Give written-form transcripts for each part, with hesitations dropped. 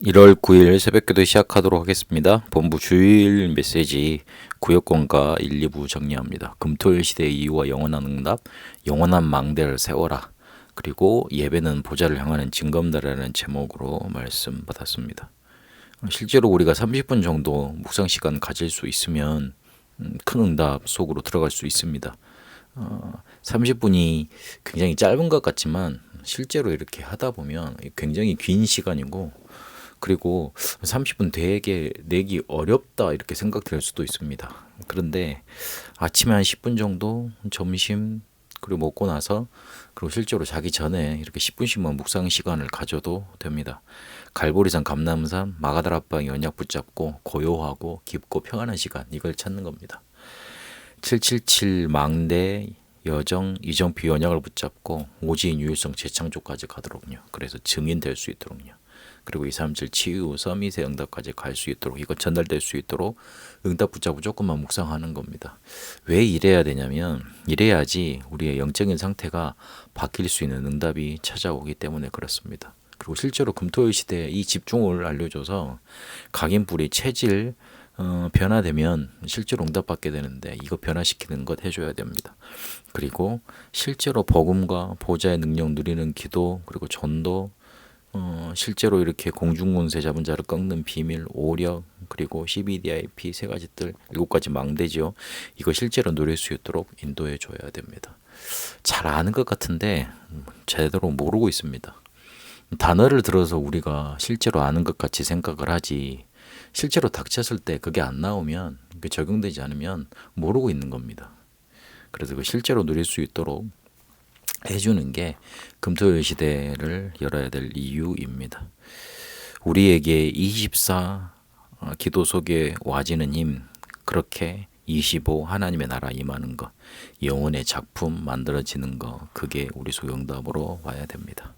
1월 9일 새벽기도 시작하도록 하겠습니다. 본부 주일 메시지 구역권과 1, 2부 정리합니다. 금토일 시대의 이유와 영원한 응답, 영원한 망대를 세워라. 그리고 예배는 보좌를 향하는 징검다리라는 제목으로 말씀 받았습니다. 실제로 우리가 30분 정도 묵상 시간 가질 수 있으면 큰 응답 속으로 들어갈 수 있습니다. 30분이 굉장히 짧은 것 같지만 실제로 이렇게 하다 보면 굉장히 긴 시간이고, 그리고 30분 되게 내기 어렵다 이렇게 생각될 수도 있습니다. 그런데 아침에 한 10분 정도, 점심 그리고 먹고 나서, 그리고 실제로 자기 전에 이렇게 10분씩만 묵상 시간을 가져도 됩니다. 갈보리산, 감람산, 마가다락방의 언약 붙잡고 고요하고 깊고 평안한 시간, 이걸 찾는 겁니다. 777 망대 여정 이정표 언약을 붙잡고 오지인 유일성 재창조까지 가도록요. 그래서 증인 될 수 있도록요. 그리고 237 치유 서밋의 응답까지 갈 수 있도록, 이거 전달될 수 있도록 응답 붙잡고 조금만 묵상하는 겁니다. 왜 이래야 되냐면, 이래야지 우리의 영적인 상태가 바뀔 수 있는 응답이 찾아오기 때문에 그렇습니다. 그리고 실제로 금토일 시대에 이 집중을 알려줘서 각인뿌리 체질 변화되면 실제로 응답받게 되는데, 이거 변화시키는 것 해줘야 됩니다. 그리고 실제로 복음과 보좌의 능력 누리는 기도, 그리고 전도, 실제로 이렇게 공중권세 잡은 자를 꺾는 비밀, 오력, 그리고 CBDIP 세 가지들, 7가지 망대죠. 이거 실제로 누릴 수 있도록 인도해 줘야 됩니다. 잘 아는 것 같은데 제대로 모르고 있습니다. 단어를 들어서 우리가 실제로 아는 것 같이 생각을 하지, 실제로 닥쳤을 때 그게 안 나오면, 그게 적용되지 않으면 모르고 있는 겁니다. 그래서 그 실제로 누릴 수 있도록 해주는 게 금토일 시대를 열어야 될 이유입니다. 우리에게 24 기도 속에 와지는 힘, 그렇게 25 하나님의 나라 임하는 것, 영혼의 작품 만들어지는 것, 그게 우리 속 응답으로 와야 됩니다.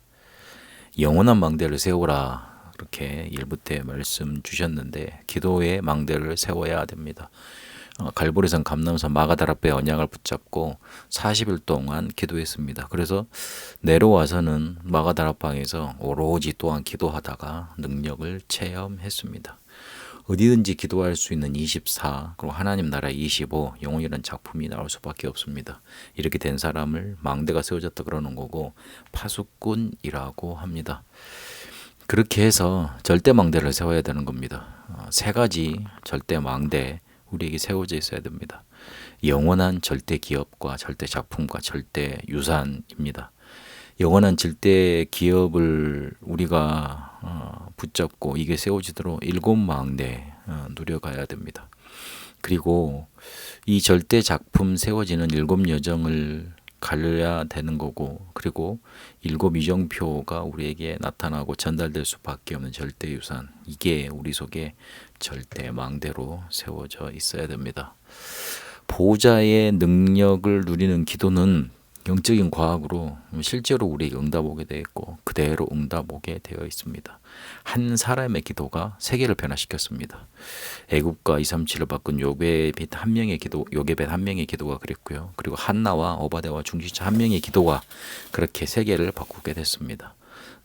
영원한 망대를 세우라, 이렇게 1부 때 말씀 주셨는데, 기도의 망대를 세워야 됩니다. 갈보리산, 감람산, 마가다락배 언약을 붙잡고 40일 동안 기도했습니다. 그래서 내려와서는 마가다락방에서 오로지 또한 기도하다가 능력을 체험했습니다. 어디든지 기도할 수 있는 24, 그리고 하나님 나라 25, 영혼이라는 작품이 나올 수밖에 없습니다. 이렇게 된 사람을 망대가 세워졌다 그러는 거고, 파수꾼이라고 합니다. 그렇게 해서 절대 망대를 세워야 되는 겁니다. 세 가지 절대 망대 우리에게 세워져 있어야 됩니다. 영원한 절대 기업과 절대 작품과 절대 유산입니다. 영원한 절대 기업을 우리가 붙잡고 이게 세워지도록 7망대 누려가야 됩니다. 그리고 이 절대 작품 세워지는 7여정을 갈려야 되는 거고, 그리고 7 이정표가 우리에게 나타나고 전달될 수밖에 없는 절대 유산, 이게 우리 속에 절대 망대로 세워져 있어야 됩니다. 보호자의 능력을 누리는 기도는 영적인 과학으로 실제로 우리에게 응답 오게 되어 있고, 그대로 응답 오게 되어 있습니다. 한 사람의 기도가 세계를 변화시켰습니다. 애굽과 237을 바꾼 요게벳 한 명의 기도가 그랬고요. 그리고 한나와 오바댜와 중지자 한 명의 기도가 그렇게 세계를 바꾸게 됐습니다.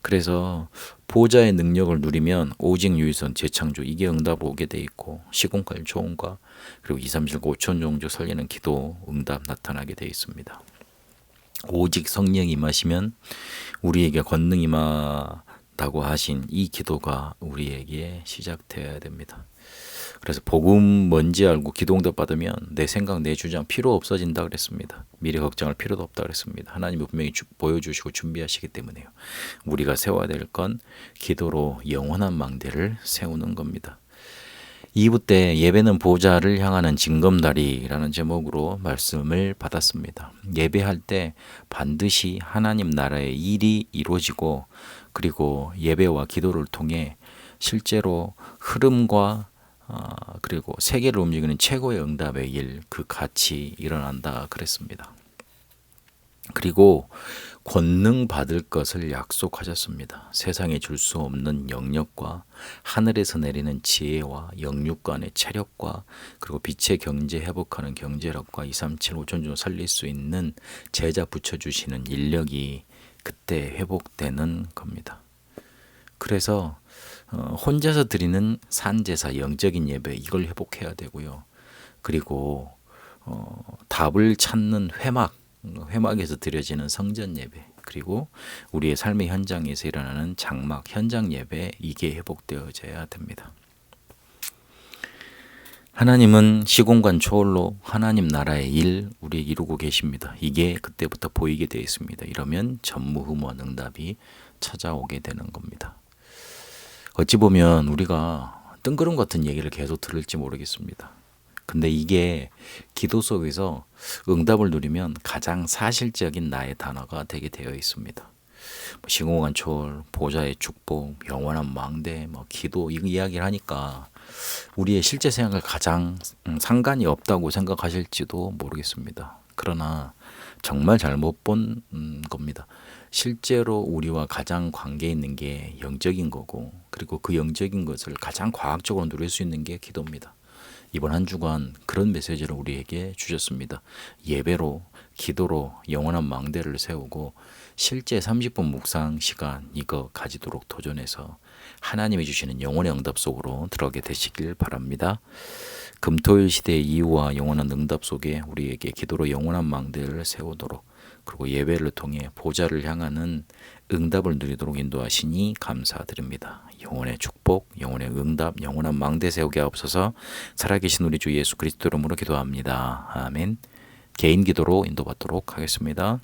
그래서 보호자의 능력을 누리면 오직 유일선 재창조, 이게 응답 오게 돼 있고, 시공간 초음과 그리고 237 5천 종족 살리는 기도 응답 나타나게 돼 있습니다. 오직 성령 임하시면 우리에게 권능 임하다고 하신 이 기도가 우리에게 시작되어야 됩니다. 그래서 복음 뭔지 알고 기도 응답 받으면 내 생각, 내 주장 필요 없어진다 그랬습니다. 미래 걱정할 필요도 없다 그랬습니다. 하나님이 분명히 보여주시고 준비하시기 때문에요. 우리가 세워야 될 건 기도로 영원한 망대를 세우는 겁니다. 2부 때 예배는 보좌를 향하는 징검다리라는 제목으로 말씀을 받았습니다. 예배할 때 반드시 하나님 나라의 일이 이루어지고, 그리고 예배와 기도를 통해 실제로 흐름과 그리고 세계를 움직이는 최고의 응답의 일, 그 같이 일어난다 그랬습니다. 그리고 권능 받을 것을 약속하셨습니다. 세상에 줄 수 없는 영역과 하늘에서 내리는 지혜와 영육 간의 체력과, 그리고 빛의 경제 회복하는 경제력과 237 5천 종 살릴 수 있는 제자 붙여주시는 인력이 그때 회복되는 겁니다. 그래서 혼자서 드리는 산제사 영적인 예배 이걸 회복해야 되고요. 그리고 답을 찾는 회막에서 드려지는 성전 예배, 그리고 우리의 삶의 현장에서 일어나는 장막 현장 예배, 이게 회복되어져야 됩니다. 하나님은 시공간 초월로 하나님 나라의 일 우리에게 이루고 계십니다. 이게 그때부터 보이게 되어 있습니다. 이러면 전무후무한 응답이 찾아오게 되는 겁니다. 어찌 보면 우리가 뜬구름 같은 얘기를 계속 들을지 모르겠습니다. 근데 이게 기도 속에서 응답을 누리면 가장 사실적인 나의 단어가 되게 되어 있습니다. 시공간 초월, 보좌의 축복, 영원한 망대, 기도 이 이야기를 하니까 우리의 실제 생활과 가장 상관이 없다고 생각하실지도 모르겠습니다. 그러나 정말 잘못 본 겁니다. 실제로 우리와 가장 관계 있는 게 영적인 거고, 그리고 그 영적인 것을 가장 과학적으로 누릴 수 있는 게 기도입니다. 이번 한 주간 그런 메시지를 우리에게 주셨습니다. 예배로, 기도로 영원한 망대를 세우고 실제 30분 묵상 시간 이거 가지도록 도전해서 하나님이 주시는 영혼의 응답 속으로 들어가게 되시길 바랍니다. 금토일 시대의 이유와 영원한 응답 속에 우리에게 기도로 영원한 망대를 세우도록, 그리고 예배를 통해 보좌를 향하는 응답을 누리도록 인도하시니 감사드립니다. 영혼의 축복, 영혼의 응답, 영원한 망대 세우게 하옵소서. 살아계신 우리 주 예수 그리스도 이름으로 기도합니다. 아멘. 개인 기도로 인도받도록 하겠습니다.